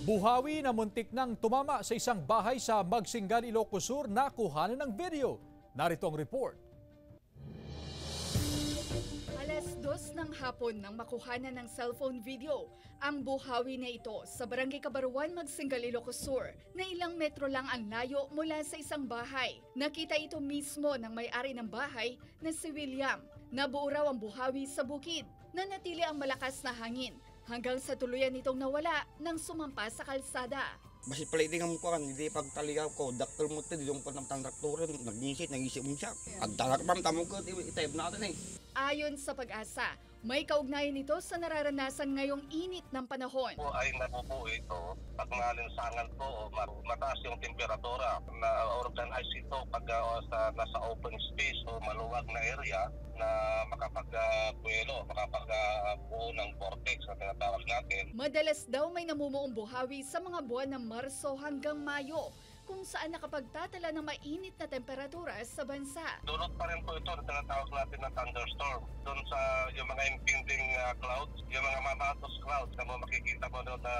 Buhawi na muntik nang tumama sa isang bahay sa Magsingan, Ilocos Sur na kuhanan ng video. Narito ang report. Alas 2 ng hapon nang makuhanan ng cellphone video ang buhawi na ito sa Barangay Kabaruan, Magsingan, Ilocos Sur na ilang metro lang ang layo mula sa isang bahay. Nakita ito mismo ng may-ari ng bahay na si William. Nabuo raw ang buhawi sa bukid na natili ang malakas na hangin hanggang sa tuluyan nitong nawala nang sumampa sa kalsada. Basi paliting ang mukha kan, hindi pagtaligaw ko, daktor mo ito, yung panamtang traktorin, nag-isip mo siya. At dalak pamtamog ko, itayab natin eh. Ayon sa Pag-asa, may kaugnayan ito sa nararanasan ngayong init ng panahon. Po ay nabubuo ito pag malinsangan po o mataas yung temperatura na organize ito pag nasa open space o maluwag na area na makapagbuelo, makapagbuo ng vortex na tinatawag natin. Madalas daw may namumuong buhawi sa mga buwan ng Marso hanggang Mayo, kung saan nakapagtatala ng mainit na temperatura sa bansa. Dulot pa rin po ito na tinatawag natin na thunderstorm. Doon sa yung mga impending clouds, yung mga mamatos clouds na makikita mo doon na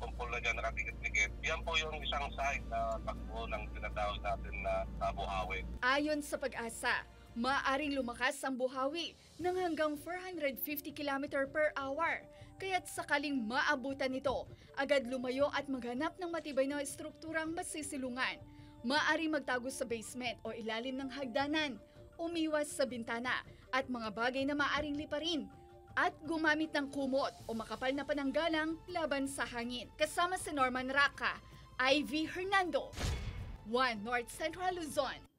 pumpul na dyan, nakadikit-dikit. Yan po yung isang sign na pagbuo ng tinatawag natin na buhawi. Ayon sa Pag-asa, maaaring lumakas ang buhawi ng hanggang 450 km per hour. Kaya't sakaling maabutan nito, agad lumayo at maghanap ng matibay na estrukturang masisilungan. Maaaring magtago sa basement o ilalim ng hagdanan, umiwas sa bintana at mga bagay na maaaring liparin, at gumamit ng kumot o makapal na pananggalang laban sa hangin. Kasama si Norman Raca, Ivy Hernando, 1 North Central Luzon.